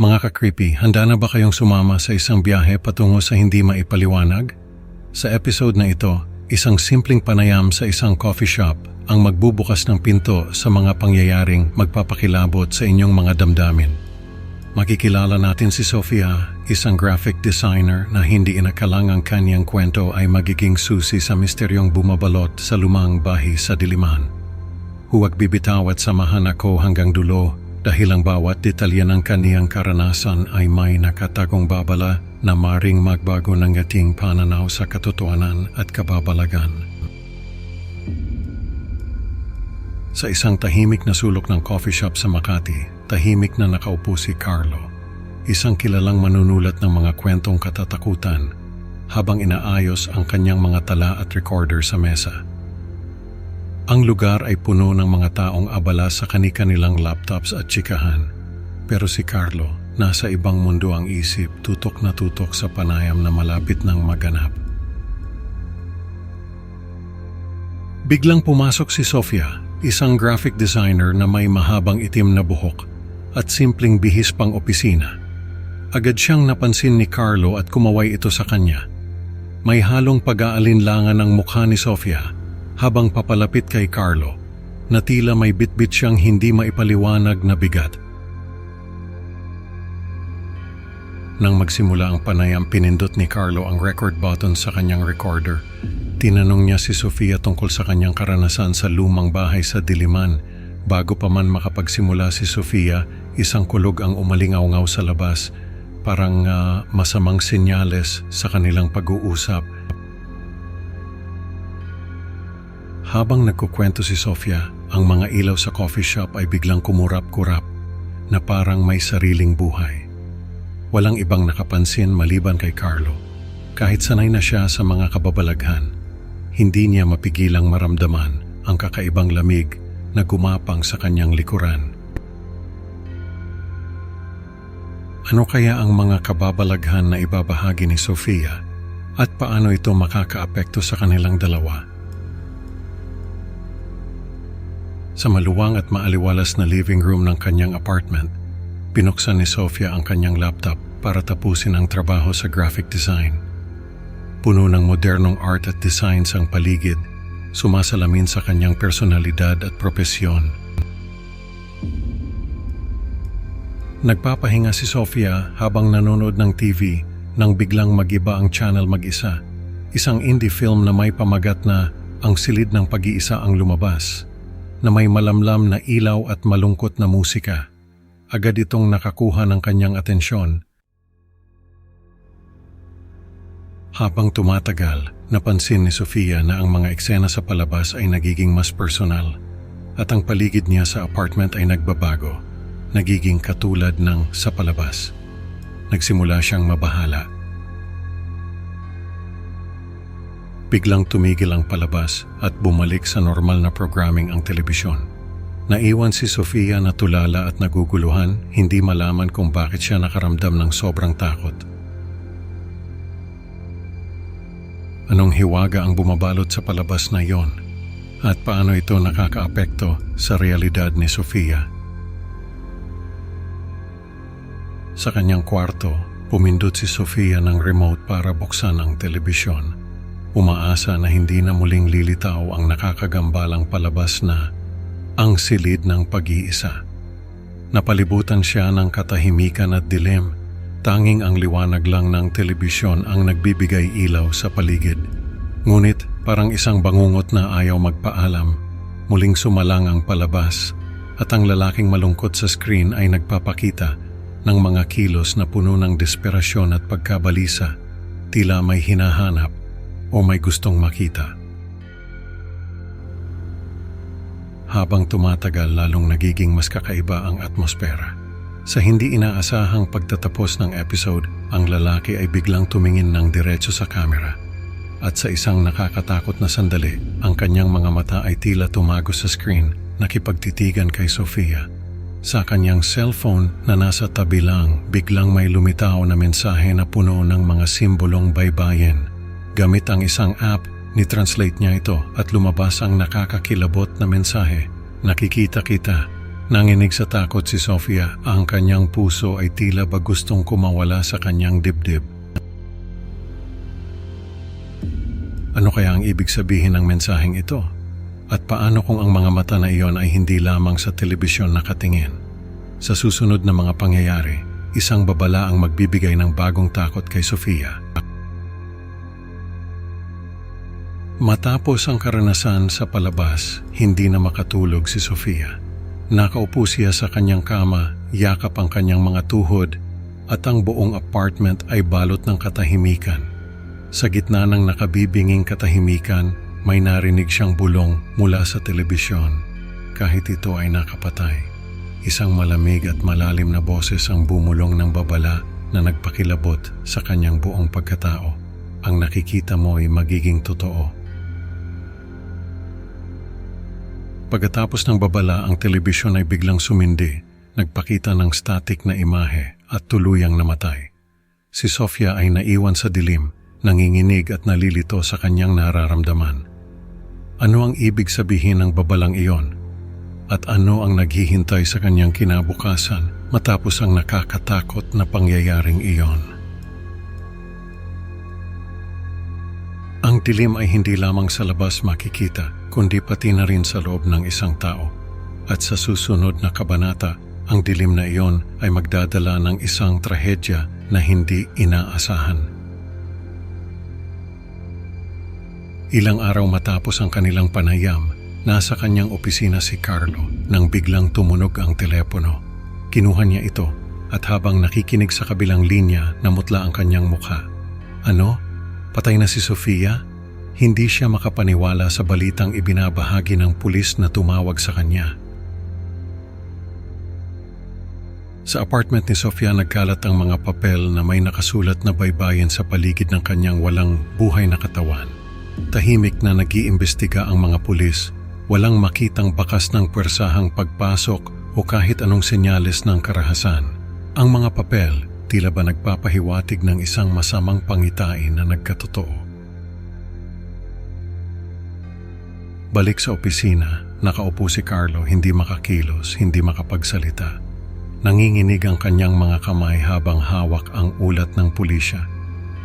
Mga ka-creepy, handa na ba kayong sumama sa isang biyahe patungo sa hindi maipaliwanag? Sa episode na ito, isang simpleng panayam sa isang coffee shop ang magbubukas ng pinto sa mga pangyayaring magpapakilabot sa inyong mga damdamin. Makikilala natin si Sofia, isang graphic designer na hindi inakalang ang kanyang kwento ay magiging susi sa misteryong bumabalot sa lumang bahay sa diliman. Huwag bibitaw at samahan ako hanggang dulo dahil ang bawat detalye ng kaniyang karanasan ay may nakatagong babala na maring magbago ng ating pananaw sa katotohanan at kababalagan. Sa isang tahimik na sulok ng coffee shop sa Makati, tahimik na nakaupo si Carlo, isang kilalang manunulat ng mga kwentong katatakutan habang inaayos ang kanyang mga tala at recorder sa mesa. Ang lugar ay puno ng mga taong abala sa kani-kanilang laptops at tsikahan. Pero si Carlo, nasa ibang mundo ang isip, tutok na tutok sa panayam na malapit ng maganap. Biglang pumasok si Sofia, isang graphic designer na may mahabang itim na buhok at simpleng bihis pang opisina. Agad siyang napansin ni Carlo at kumaway ito sa kanya. May halong pag-aalinlangan ang mukha ni Sofia habang papalapit kay Carlo, na tila may bitbit siyang hindi maipaliwanag na bigat. Nang magsimula ang panayam, pinindot ni Carlo ang record button sa kanyang recorder. Tinanong niya si Sofia tungkol sa kanyang karanasan sa lumang bahay sa Diliman. Bago pa man makapagsimula si Sofia, isang kulog ang umalingaw-ngaw sa labas, parang masamang senyales sa kanilang pag-uusap. Habang nagkukwento si Sofia, ang mga ilaw sa coffee shop ay biglang kumurap-kurap na parang may sariling buhay. Walang ibang nakapansin maliban kay Carlo. Kahit sanay na siya sa mga kababalaghan, hindi niya mapigilang maramdaman ang kakaibang lamig na gumapang sa kanyang likuran. Ano kaya ang mga kababalaghan na ibabahagi ni Sofia at paano ito makakaapekto sa kanilang dalawa? Sa maluwang at maaliwalas na living room ng kanyang apartment, pinuksan ni Sofia ang kanyang laptop para tapusin ang trabaho sa graphic design. Puno ng modernong art at designs ang paligid, sumasalamin sa kanyang personalidad at propesyon. Nagpapahinga si Sofia habang nanonood ng TV nang biglang mag-iba ang channel mag-isa. Isang indie film na may pamagat na Ang Silid ng Pag-iisa ang lumabas, na may malamlam na ilaw at malungkot na musika. Agad itong nakakuha ng kanyang atensyon. Habang tumatagal, napansin ni Sofia na ang mga eksena sa palabas ay nagiging mas personal at ang paligid niya sa apartment ay nagbabago, nagiging katulad ng sa palabas. Nagsimula siyang mabahala. Biglang tumigil ang palabas at bumalik sa normal na programming ang telebisyon. Naiwan si Sofia na tulala at naguguluhan, hindi malaman kung bakit siya nakaramdam ng sobrang takot. Anong hiwaga ang bumabalot sa palabas na iyon? At paano ito nakakaapekto sa realidad ni Sofia? Sa kanyang kwarto, pumindot si Sofia ng remote para buksan ang telebisyon. Umaasa na hindi na muling lilitaw ang nakakagambalang palabas na Ang Silid ng Pag-iisa. Napalibutan siya ng katahimikan at dilim. Tanging ang liwanag lang ng telebisyon ang nagbibigay ilaw sa paligid. Ngunit parang isang bangungot na ayaw magpaalam, muling sumalang ang palabas at ang lalaking malungkot sa screen ay nagpapakita ng mga kilos na puno ng desperasyon at pagkabalisa, tila may hinahanap o may gustong makita. Habang tumatagal, lalong nagiging mas kakaiba ang atmosfera. Sa hindi inaasahang pagtatapos ng episode, ang lalaki ay biglang tumingin ng diretso sa kamera. At sa isang nakakatakot na sandali, ang kanyang mga mata ay tila tumago sa screen, nakipagtitigan kay Sofia. Sa kanyang cellphone na nasa tabi lang, biglang may lumitaw na mensahe na puno ng mga simbolong baybayin. Gamit ang isang app, ni-translate niya ito at lumabas ang nakakakilabot na mensahe. Nakikita kita, Nanginig sa takot si Sofia, ang kanyang puso ay tila ba gustong kumawala sa kanyang dibdib. Ano kaya ang ibig sabihin ng mensaheng ito? At paano kung ang mga mata na iyon ay hindi lamang sa telebisyon nakatingin? Sa susunod na mga pangyayari, isang babala ang magbibigay ng bagong takot kay Sofia. Matapos ang karanasan sa palabas, hindi na makatulog si Sofia. Nakaupo siya sa kanyang kama, yakap ang kanyang mga tuhod, at ang buong apartment ay balot ng katahimikan. Sa gitna ng nakabibinging katahimikan, may narinig siyang bulong mula sa telebisyon. Kahit ito ay nakapatay, isang malamig at malalim na boses ang bumulong ng babala na nagpakilabot sa kanyang buong pagkatao. Ang nakikita mo ay magiging totoo. Pagkatapos ng babala, ang telebisyon ay biglang sumindi, nagpakita ng static na imahe at tuluyang namatay. Si Sofia ay naiwan sa dilim, nanginginig at nalilito sa kanyang nararamdaman. Ano ang ibig sabihin ng babalang iyon? At ano ang naghihintay sa kanyang kinabukasan matapos ang nakakatakot na pangyayaring iyon? Ang dilim ay hindi lamang sa labas makikita, kundi pati na rin sa loob ng isang tao. At sa susunod na kabanata, ang dilim na iyon ay magdadala ng isang trahedya na hindi inaasahan. Ilang araw matapos ang kanilang panayam, nasa kanyang opisina si Carlo nang biglang tumunog ang telepono. Kinuha niya ito at habang nakikinig sa kabilang linya, namutla ang kanyang mukha. Ano? Patay na si Sofia? Hindi siya makapaniwala sa balitang ibinabahagi ng pulis na tumawag sa kanya. Sa apartment ni Sofia nagkalat ang mga papel na may nakasulat na baybayin sa paligid ng kanyang walang buhay na katawan. Tahimik na nag-iimbestiga ang mga pulis, walang makitang bakas ng pwersahang pagpasok o kahit anong senyales ng karahasan. Ang mga papel tila ba nagpapahiwatig ng isang masamang pangitain na nagkatotoo. Balik sa opisina, nakaupo si Carlo, hindi makakilos, hindi makapagsalita. Nanginginig ang kanyang mga kamay habang hawak ang ulat ng pulisya.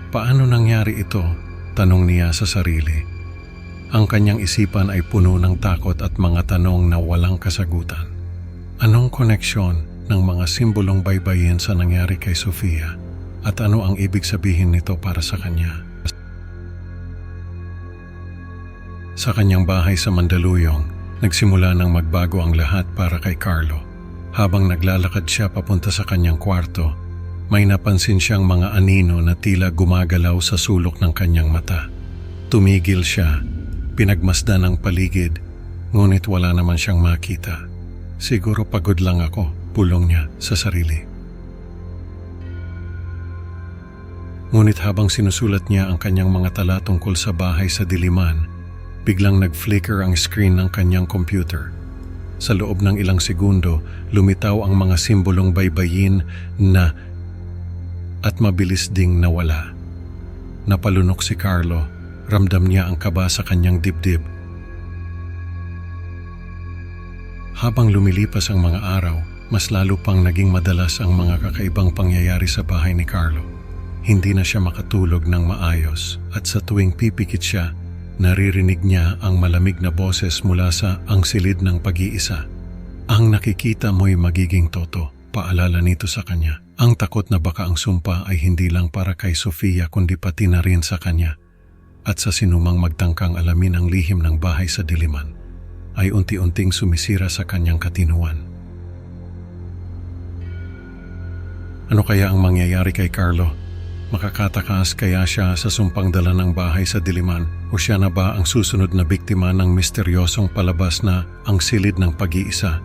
Paano nangyari ito? Tanong niya sa sarili. Ang kanyang isipan ay puno ng takot at mga tanong na walang kasagutan. Anong koneksyon ng mga simbolong baybayin sa nangyari kay Sofia at ano ang ibig sabihin nito para sa kanya? Sa kanyang bahay sa Mandaluyong, nagsimula ng magbago ang lahat para kay Carlo. Habang naglalakad siya papunta sa kanyang kwarto, may napansin siyang mga anino na tila gumagalaw sa sulok ng kanyang mata. Tumigil siya, pinagmasdan ang paligid, ngunit wala naman siyang makita. Siguro pagod lang ako, pulong niya sa sarili. Ngunit habang sinusulat niya ang kanyang mga tala tungkol sa bahay sa diliman, biglang nag-flicker ang screen ng kanyang computer. Sa loob ng ilang segundo, lumitaw ang mga simbolong baybayin na at mabilis ding nawala. Napalunok si Carlo, ramdam niya ang kaba sa kanyang dibdib. Habang lumilipas ang mga araw, mas lalo pang naging madalas ang mga kakaibang pangyayari sa bahay ni Carlo. Hindi na siya makatulog ng maayos at sa tuwing pipikit siya, naririnig niya ang malamig na boses mula sa ang silid ng pag-iisa. Ang nakikita mo'y magiging toto, paalala nito sa kanya. Ang takot na baka ang sumpa ay hindi lang para kay Sofia kundi pati na rin sa kanya. At sa sinumang magtangkang alamin ang lihim ng bahay sa diliman, ay unti-unting sumisira sa kanyang katinuan. Ano kaya ang mangyayari kay Carlo? Makakatakas kaya siya sa sumpang dala ng bahay sa diliman o siya na ba ang susunod na biktima ng misteryosong palabas na ang silid ng pag-iisa?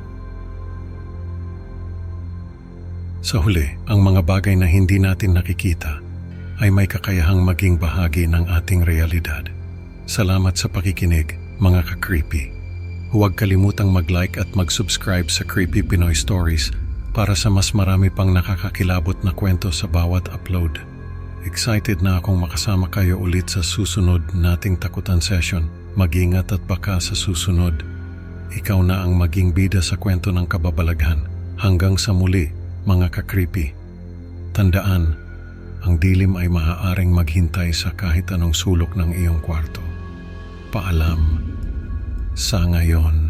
Sa huli, ang mga bagay na hindi natin nakikita ay may kakayahang maging bahagi ng ating realidad. Salamat sa pakikinig, mga ka-creepy. Huwag kalimutang mag-like at mag-subscribe sa Creepy Pinoy Stories para sa mas marami pang nakakakilabot na kwento sa bawat upload. Excited na akong makasama kayo ulit sa susunod nating takutan session. Mag-ingat at baka sa susunod, ikaw na ang maging bida sa kwento ng kababalaghan. Hanggang sa muli, mga ka-creepy. Tandaan, ang dilim ay maaaring maghintay sa kahit anong sulok ng iyong kwarto. Paalam sa ngayon.